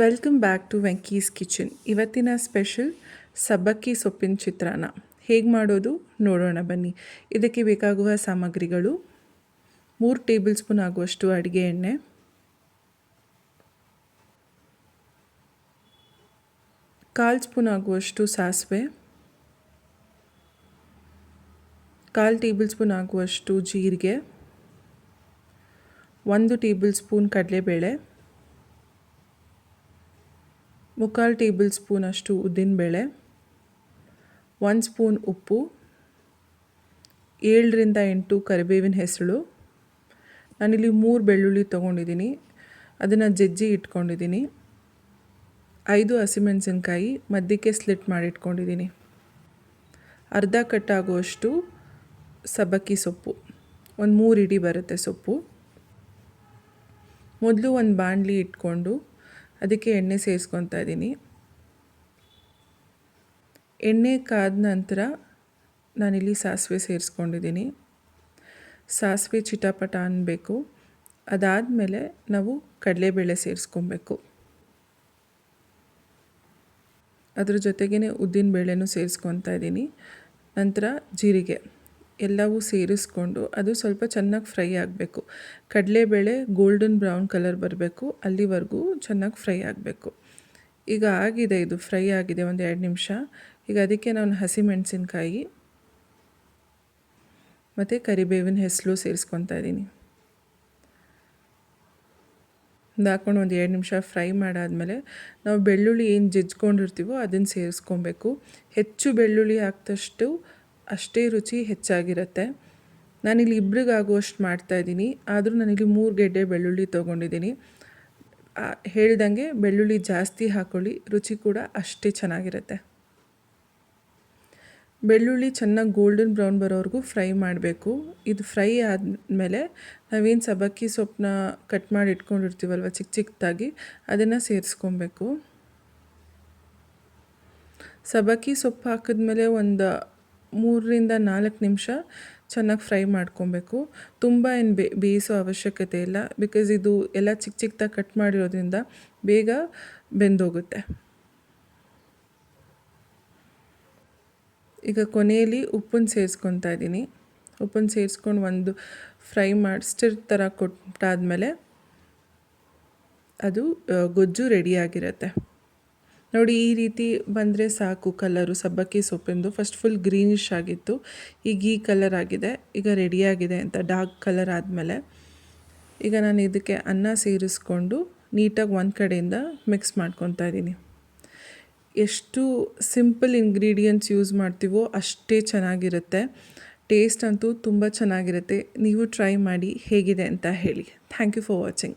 Welcome back to Venky's kitchen. ಇವತ್ತಿನ special ಸಬ್ಬಕ್ಕಿ ಸೊಪ್ಪಿನ ಚಿತ್ರಾನ್ನ ಹೇಗೆ ಮಾಡೋದು ನೋಡೋಣ ಬನ್ನಿ. ಇದಕ್ಕೆ ಬೇಕಾಗುವ ಸಾಮಗ್ರಿಗಳು: 3 ಟೇಬಲ್ ಸ್ಪೂನ್ ಆಗುವಷ್ಟು ಅಡುಗೆ ಎಣ್ಣೆ, 1/4 ಸ್ಪೂನ್ ಆಗುವಷ್ಟು ಸಾಸಿವೆ, 1/4 ಟೇಬಲ್ ಸ್ಪೂನ್ ಆಗುವಷ್ಟು ಜೀರಿಗೆ, 1 ಟೇಬಲ್ ಸ್ಪೂನ್ ಕಡಲೆಬೇಳೆ, 3/4 ಟೇಬಲ್ ಸ್ಪೂನ್ ಅಷ್ಟು ಉದ್ದಿನಬೇಳೆ, 1 ಸ್ಪೂನ್ ಉಪ್ಪು, 7 ರಿಂದ 8 ಕರಿಬೇವಿನ ಹೆಸರು. ನಾನಿಲ್ಲಿ 3 ಬೆಳ್ಳುಳ್ಳಿ ತೊಗೊಂಡಿದ್ದೀನಿ, ಅದನ್ನು ಜಜ್ಜಿ ಇಟ್ಕೊಂಡಿದ್ದೀನಿ. 5 ಹಸಿಮೆಣಸಿನ್ಕಾಯಿ ಮಧ್ಯಕ್ಕೆ ಸ್ಲಿಟ್ ಮಾಡಿ ಇಟ್ಕೊಂಡಿದ್ದೀನಿ. ಅರ್ಧ ಕಟ್ಟಾಗುವಷ್ಟು ಸಬ್ಬಕ್ಕಿ ಸೊಪ್ಪು, ಒಂದು 3 ಇಡಿ ಬರುತ್ತೆ ಸೊಪ್ಪು. ಮೊದಲು ಒಂದು ಬಾಣಲಿ ಇಟ್ಕೊಂಡು ಅದಕ್ಕೆ ಎಣ್ಣೆ ಸೇರಿಸ್ಕೊತಾ ಇದ್ದೀನಿ. ಎಣ್ಣೆ ಕಾದ ನಂತರ ನಾನಿಲ್ಲಿ ಸಾಸಿವೆ ಸೇರಿಸ್ಕೊಂಡಿದ್ದೀನಿ. ಸಾಸಿವೆ ಚಿಟಪಟ ಅನ್ನಬೇಕು. ಅದಾದಮೇಲೆ ನಾವು ಕಡಲೆಬೇಳೆ ಸೇರಿಸ್ಕೊಬೇಕು. ಅದ್ರ ಜೊತೆಗೇ ಉದ್ದಿನಬೇಳೆನೂ ಸೇರಿಸ್ಕೊತಾ ಇದ್ದೀನಿ. ನಂತರ ಜೀರಿಗೆ ಎಲ್ಲವೂ ಸೇರಿಸ್ಕೊಂಡು ಅದು ಸ್ವಲ್ಪ ಚೆನ್ನಾಗಿ ಫ್ರೈ ಆಗಬೇಕು. ಕಡಲೆಬೇಳೆ ಗೋಲ್ಡನ್ ಬ್ರೌನ್ ಕಲರ್ ಬರಬೇಕು, ಅಲ್ಲಿವರೆಗೂ ಚೆನ್ನಾಗಿ ಫ್ರೈ ಆಗಬೇಕು. ಈಗ ಆಗಿದೆ, ಇದು ಫ್ರೈ ಆಗಿದೆ ಒಂದು 2 ನಿಮಿಷ. ಈಗ ಅದಕ್ಕೆ ನಾನು ಹಸಿಮೆಣಸಿನ್ಕಾಯಿ ಮತ್ತು ಕರಿಬೇವಿನ ಹೆಸರು ಸೇರಿಸ್ಕೊತಾ ಇದ್ದೀನಿ. ಹಾಕ್ಕೊಂಡು ಒಂದು 2 ನಿಮಿಷ ಫ್ರೈ ಮಾಡಾದಮೇಲೆ ನಾವು ಬೆಳ್ಳುಳ್ಳಿ ಏನು ಜಜ್ಕೊಂಡಿರ್ತೀವೋ ಅದನ್ನು ಸೇರಿಸ್ಕೊಬೇಕು. ಹೆಚ್ಚು ಬೆಳ್ಳುಳ್ಳಿ ಹಾಕಿದಷ್ಟು ಅಷ್ಟೇ ರುಚಿ ಹೆಚ್ಚಾಗಿರುತ್ತೆ. ನಾನಿಲ್ಲಿ ಇಬ್ಬರಿಗಾಗುವಷ್ಟು ಮಾಡ್ತಾಯಿದ್ದೀನಿ, ಆದರೂ ನಾನಿಲ್ಲಿ 3 ಗೆಡ್ಡೆ ಬೆಳ್ಳುಳ್ಳಿ ತೊಗೊಂಡಿದ್ದೀನಿ. ಹೇಳ್ದಂಗೆ ಬೆಳ್ಳುಳ್ಳಿ ಜಾಸ್ತಿ ಹಾಕ್ಕೊಳ್ಳಿ, ರುಚಿ ಕೂಡ ಅಷ್ಟೇ ಚೆನ್ನಾಗಿರುತ್ತೆ. ಬೆಳ್ಳುಳ್ಳಿ ಚೆನ್ನಾಗಿ ಗೋಲ್ಡನ್ ಬ್ರೌನ್ ಬರೋವರೆಗೂ ಫ್ರೈ ಮಾಡಬೇಕು. ಇದು ಫ್ರೈ ಆದಮೇಲೆ ನಾವೇನು ಸಬ್ಬಕ್ಕಿ ಸೊಪ್ಪನ್ನ ಕಟ್ ಮಾಡಿ ಇಟ್ಕೊಂಡಿರ್ತೀವಲ್ವ ಚಿಕ್ಕ ಚಿಕ್ಕದಾಗಿ, ಅದನ್ನು ಸೇರಿಸ್ಕೊಬೇಕು. ಸಬ್ಬಕ್ಕಿ ಸೊಪ್ಪು ಹಾಕಿದ್ಮೇಲೆ ಒಂದು 3 ರಿಂದ 4 ನಿಮಿಷ ಚೆನ್ನಾಗಿ ಫ್ರೈ ಮಾಡ್ಕೊಬೇಕು. ತುಂಬ ಏನು ಬೇಯಿಸೋ ಅವಶ್ಯಕತೆ ಇಲ್ಲ, ಬಿಕಾಸ್ ಇದು ಎಲ್ಲ ಚಿಕ್ಕ ಚಿಕ್ಕದಾಗಿ ಕಟ್ ಮಾಡಿರೋದ್ರಿಂದ ಬೇಗ ಬೆಂದೋಗುತ್ತೆ. ಈಗ ಕೊನೆಯಲ್ಲಿ ಉಪ್ಪನ್ನು ಸೇರಿಸ್ಕೊತಾ ಇದ್ದೀನಿ. ಉಪ್ಪನ್ನು ಸೇರಿಸ್ಕೊಂಡು ಒಂದು ಫ್ರೈ ಮಾಡಿ ಸ್ಟಿರ್ ಥರ ಕೊಟ್ಟಾದಮೇಲೆ ಅದು ಗೊಜ್ಜು ರೆಡಿಯಾಗಿರುತ್ತೆ. ನೋಡಿ, ಈ ರೀತಿ ಬಂದರೆ ಸಾಕು ಕಲರು ಸಬ್ಬಕ್ಕಿ ಸೊಪ್ಪಿಂದು. ಫಸ್ಟ್ ಫುಲ್ ಗ್ರೀನಿಶ್ ಆಗಿತ್ತು, ಈಗ ಈ ಕಲರ್ ಆಗಿದೆ. ಈಗ ರೆಡಿಯಾಗಿದೆ ಅಂತ ಡಾರ್ಕ್ ಕಲರ್ ಆದಮೇಲೆ ಈಗ ನಾನು ಇದಕ್ಕೆ ಅನ್ನ ಸೇರಿಸ್ಕೊಂಡು ನೀಟಾಗಿ ಒಂದು ಕಡೆಯಿಂದ ಮಿಕ್ಸ್ ಮಾಡ್ಕೊತಾ ಇದ್ದೀನಿ. ಎಷ್ಟು ಸಿಂಪಲ್ ಇಂಗ್ರೀಡಿಯೆಂಟ್ಸ್ ಯೂಸ್ ಮಾಡ್ತೀವೋ ಅಷ್ಟೇ ಚೆನ್ನಾಗಿರುತ್ತೆ. ಟೇಸ್ಟ್ ಅಂತೂ ತುಂಬ ಚೆನ್ನಾಗಿರುತ್ತೆ. ನೀವು ಟ್ರೈ ಮಾಡಿ ಹೇಗಿದೆ ಅಂತ ಹೇಳಿ. Thank you for watching.